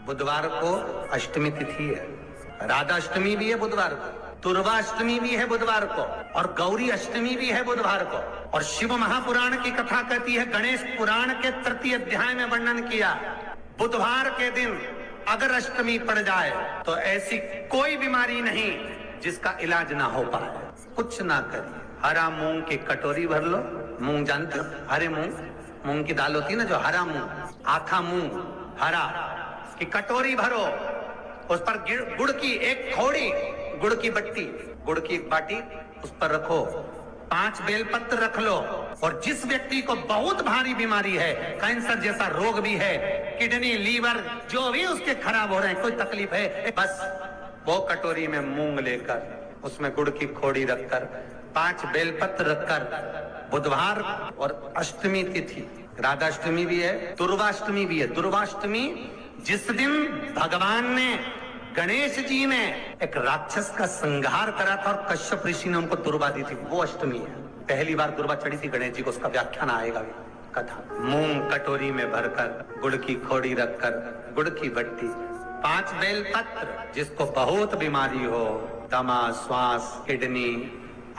बुधवार को अष्टमी तिथि है, राधा अष्टमी भी है बुधवार को, दुर्गा अष्टमी भी है बुधवार को, और गौरी अष्टमी भी है बुधवार को। और शिव महापुराण की कथा कहती है, गणेश पुराण के तृतीय अध्याय में वर्णन किया, बुधवार के दिन अगर अष्टमी पड़ जाए तो ऐसी कोई बीमारी नहीं जिसका इलाज ना हो पाए। कुछ ना करिए, हरा मूंग की कटोरी भर लो, मूंग जानते हो, हरे मूंग, मूंग की दाल होती है ना जो हरा मूंग, आखा मूंग हरा की कटोरी भरो, उस पर गुड़ की एक थोड़ी गुड़ की बट्टी, गुड़ की एक बाटी उस पर रखो, 5 बेलपत्र रख लो, और जिस व्यक्ति को बहुत भारी बीमारी है, कैंसर जैसा रोग भी है, किडनी लीवर जो भी उसके खराब हो रहे हैं, कोई तकलीफ है, बस वो कटोरी में मूंग लेकर उसमें गुड़ की खोड़ी रखकर 5 बेलपत्र रखकर, बुधवार और अष्टमी तिथि, राधाष्टमी भी है, दुर्गाष्टमी भी है। दुर्गाष्टमी जिस दिन भगवान ने, गणेश जी ने एक राक्षस का संहार करा था और कश्यप ऋषि ने उनको दुर्गा दी थी, वो अष्टमी है। पहली बार दुर्गा चढ़ी थी गणेश जी को, उसका व्याख्यान आएगा भी कथा। मूंग कटोरी में भरकर, गुड़ की खोड़ी रखकर, गुड़ की बट्टी, 5 बेलपत्र, जिसको बहुत बीमारी हो, दमा, श्वास, किडनी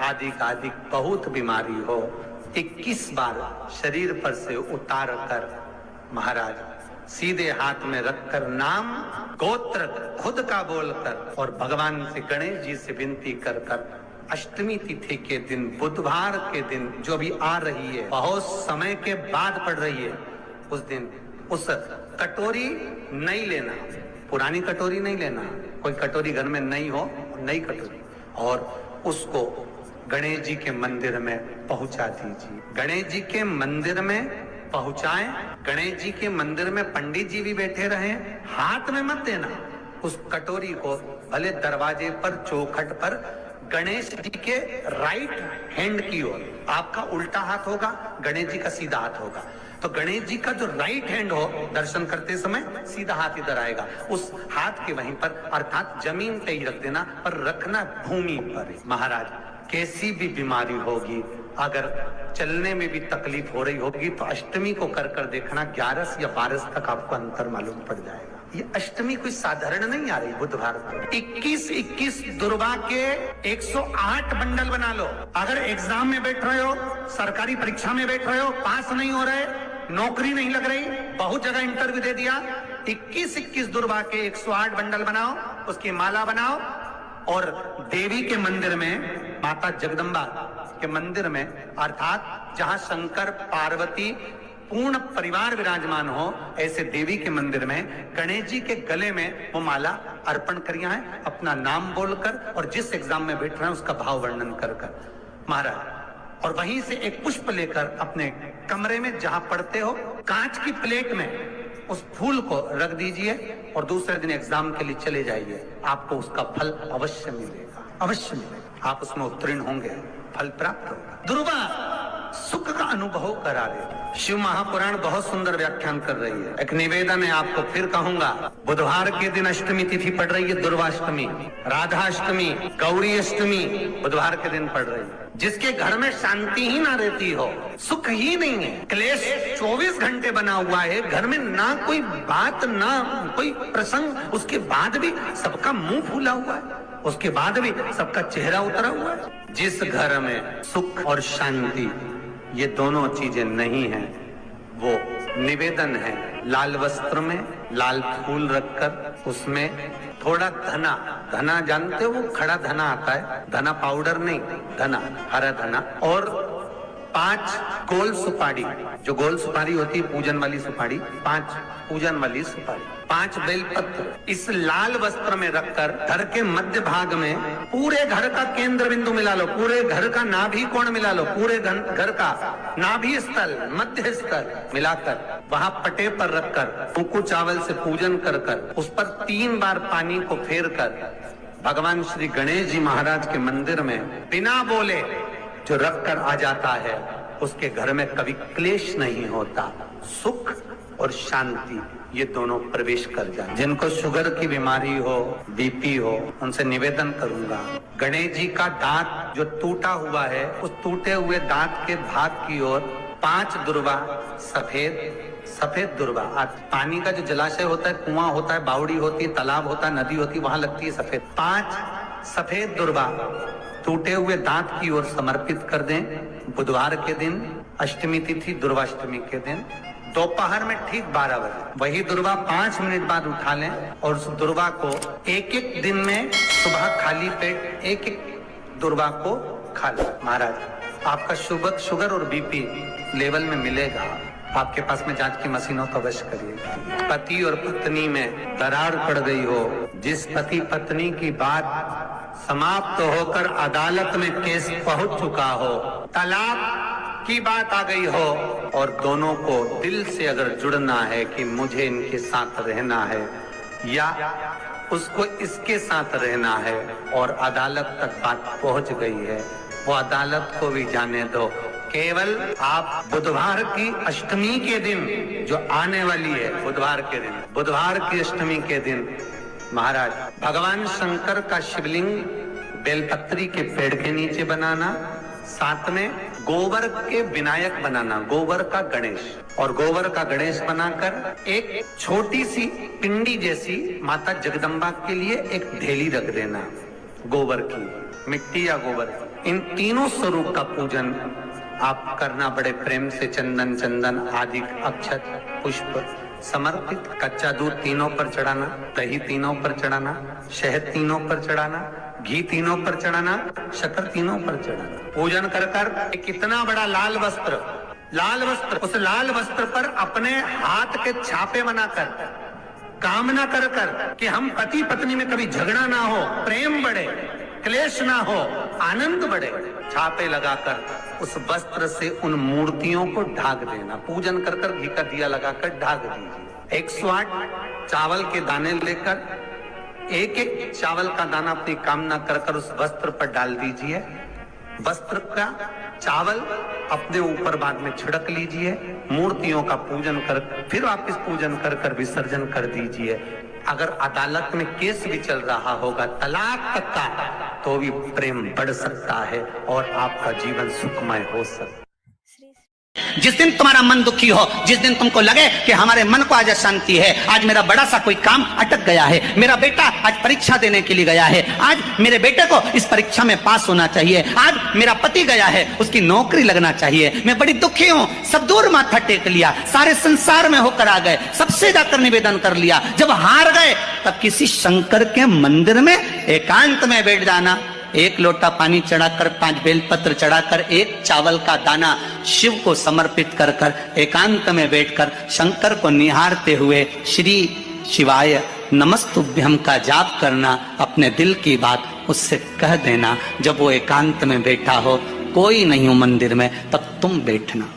आदि का आदि बहुत बीमारी हो, 21 बार शरीर पर से उतार कर महाराज सीधे हाथ में रखकर नाम गोत्र खुद का बोलकर और भगवान से, गणेश जी से विनती कर कर अष्टमी तिथि के दिन, बुधवार के दिन जो भी आ रही है, बहुत समय के बाद पड़ रही है, उस दिन उस कटोरी नहीं लेना, पुरानी कटोरी नहीं लेना, कोई कटोरी घर में नहीं हो, नई कटोरी, और उसको गणेश जी के मंदिर में पहुंचा दीजिए। गणेश जी के मंदिर में पहुंचाएं, गणेश जी के मंदिर में पंडित जी भी बैठे रहे, हाथ में मत देना उस कटोरी को, भले दरवाजे पर, चौखट पर, गणेश जी के राइट हैंड की ओर, आपका उल्टा हाथ होगा, गणेश जी का सीधा हाथ होगा, तो गणेश जी का जो राइट हैंड हो, दर्शन करते समय सीधा हाथ इधर आएगा, उस हाथ के वहीं पर, अर्थात जमीन पे ही रख देना, पर रखना भूमि पर। महाराज कैसी भी बीमारी होगी, अगर चलने में भी तकलीफ हो रही होगी, तो अष्टमी को कर कर देखना, 11 या 12 तक आपको अंतर मालूम पड़ जाएगा। ये अष्टमी कोई साधारण नहीं आ रही बुधवार को। 21 दुर्गा के 108 बंडल बना लो। अगर एग्जाम में बैठ रहे हो, सरकारी परीक्षा में बैठ रहे हो, पास नहीं हो रहे, नौकरी नहीं लग रही, बहुत जगह इंटरव्यू दे दिया, 21 दुर्गा के 108 बंडल बनाओ, उसकी माला बनाओ, और देवी के मंदिर में, माता जगदम्बा के मंदिर में, अर्थात जहां शंकर पार्वती पूर्ण परिवार विराजमान हो, ऐसे देवी के मंदिर में गणेश जी के गले में वो माला अर्पण करिया है, अपना नाम बोलकर, और जिस एग्जाम में बैठ रहे हैं उसका भाव वर्णन कर कर महाराज, और वहीं से एक पुष्प लेकर अपने कमरे में जहां पढ़ते हो, कांच की प्लेट में उस फूल को रख दीजिए, और दूसरे दिन एग्जाम के लिए चले जाइए, आपको उसका फल अवश्य मिलेगा, अवश्य मिलेगा, आप उसमें उत्तीर्ण होंगे, फल प्राप्त होगा। दुर्गा सुख का अनुभव करा रहे। शिव महापुराण बहुत सुंदर व्याख्यान कर रही है। एक निवेदन है आपको, फिर कहूंगा, बुधवार के दिन अष्टमी तिथि पड़ रही है, दुर्गाष्टमी, राधाष्टमी, गौरी अष्टमी बुधवार के दिन पड़ रही है। जिसके घर में शांति ही ना रहती हो, सुख ही नहीं है, क्लेश 24 घंटे बना हुआ है, घर में ना कोई बात, ना कोई प्रसंग, उसके बाद भी सबका मुंह फूला हुआ है, उसके बाद भी सबका चेहरा उतरा हुआ है। जिस घर में सुख और शांति ये दोनों चीजें नहीं हैं, वो निवेदन है, लाल वस्त्र में लाल फूल रखकर उसमें थोड़ा धना, धना जानते हो, वो खड़ा धना आता है, धना पाउडर नहीं, धना, हरा धना, और 5 गोल सुपारी, जो गोल सुपारी होती है पूजन वाली सुपारी, 5 पूजन वाली सुपारी, 5 बेलपत्र, इस लाल वस्त्र में रखकर घर के मध्य भाग में पूरे घर का केंद्र बिंदु मिला लो, पूरे घर का नाभि कोण मिला लो, पूरे घर का नाभि स्थल, मध्य स्थल मिलाकर वहां पटे पर रखकर कुंकू चावल से पूजन कर कर, उस पर 3 बार पानी को फेर कर भगवान श्री गणेश जी महाराज के मंदिर में बिना बोले जो रख कर आ जाता है, उसके घर में कभी क्लेश नहीं होता, सुख और शांति ये दोनों प्रवेश कर जाए। जिनको शुगर की बीमारी हो, बीपी हो, उनसे निवेदन करूंगा, गणेश जी का दांत जो टूटा हुआ है, उस टूटे हुए दांत के भाग की ओर 5 दुर्वा सफेद, सफेद दुर्वा। आज पानी का जो जलाशय होता है, कुआं होता है, बावड़ी होती है, तालाब होता है, नदी होती है, वहां लगती है सफेद। 5 सफेद दुर्वा टूटे हुए दांत की ओर समर्पित कर दें। बुधवार के दिन, अष्टमी तिथि, दुर्वाष्टमी के दिन दोपहर में ठीक 12 बजे वही दुर्वा 5 मिनट बाद उठा लें और उस दुर्वा को एक दिन में सुबह खाली पेट एक दुर्वा को खा लें। महाराज आपका शुगर और बीपी लेवल में मिलेगा। आपके पास में जांच की मशीन हो तो अवश्य करिएगा। पति और पत्नी में दरार पड़ गई हो, जिस पति पत्नी की बात समाप्त होकर अदालत में केस पहुंच चुका हो, तलाक की बात आ गई हो और दोनों को दिल से अगर जुड़ना है कि मुझे इनके साथ रहना है या उसको इसके साथ रहना है और अदालत तक बात पहुंच गई है, वो अदालत को भी जाने दो। केवल आप बुधवार की अष्टमी के दिन जो आने वाली है, बुधवार के दिन, बुधवार की अष्टमी के दिन महाराज भगवान शंकर का शिवलिंग बेलपत्री के पेड़ के नीचे बनाना, साथ में गोबर के विनायक बनाना, गोबर का गणेश, और गोबर का गणेश बनाकर एक छोटी सी पिंडी जैसी माता जगदम्बा के लिए एक ढेली रख देना, गोबर की, मिट्टी या गोबर। इन तीनों स्वरूप का पूजन आप करना बड़े प्रेम से, चंदन चंदन आदि अक्षत पुष्प समर्पित, कच्चा दूध तीनों पर चढ़ाना, दही तीनों पर चढ़ाना, शहद तीनों पर चढ़ाना, घी तीनों पर चढ़ाना, शक्कर तीनों पर चढ़ाना। पूजन कर कर कितना बड़ा लाल वस्त्र, उस लाल वस्त्र पर अपने हाथ के छापे बनाकर कामना कर कर कि हम पति पत्नी में कभी झगड़ा ना हो, प्रेम बढ़े, क्लेश ना हो, आनंद बढ़े, छापे लगाकर उस वस्त्र से उन मूर्तियों को ढाक देना। पूजन कर कर घी का दिया लगाकर ढाक दीजिए। 108 चावल के दाने लेकर एक चावल का दाना अपनी कामना कर कर उस वस्त्र पर डाल दीजिए। वस्त्र का चावल अपने ऊपर बाद में छिड़क लीजिए। मूर्तियों का पूजन कर फिर वापिस पूजन कर कर विसर्जन कर दीजिए। अगर अदालत में केस भी चल रहा होगा तलाक तक का, तो भी प्रेम बढ़ सकता है और आपका जीवन सुखमय हो सकता है। जिस दिन तुम्हारा मन दुखी हो, जिस दिन तुमको लगे कि हमारे मन को आज अशांति है, आज मेरा बड़ा सा कोई काम अटक गया है, मेरा बेटा आज परीक्षा देने के लिए गया है, आज मेरे बेटे को इस परीक्षा में पास होना चाहिए, आज मेरा पति गया है, उसकी नौकरी लगना चाहिए, मैं बड़ी दुखी हूँ, सब दूर माथा टेक लिया, सारे संसार में होकर आ गए, सबसे जाकर निवेदन कर लिया, जब हार गए तब किसी शंकर के मंदिर में एकांत में बैठ जाना, 1 लोटा पानी चढ़ाकर, 5 बेलपत्र चढ़ाकर, 1 चावल का दाना शिव को समर्पित कर कर एकांत में बैठकर शंकर को निहारते हुए श्री शिवाय नमस्तुभ्यम का जाप करना, अपने दिल की बात उससे कह देना। जब वो एकांत में बैठा हो, कोई नहीं हो मंदिर में, तब तुम बैठना।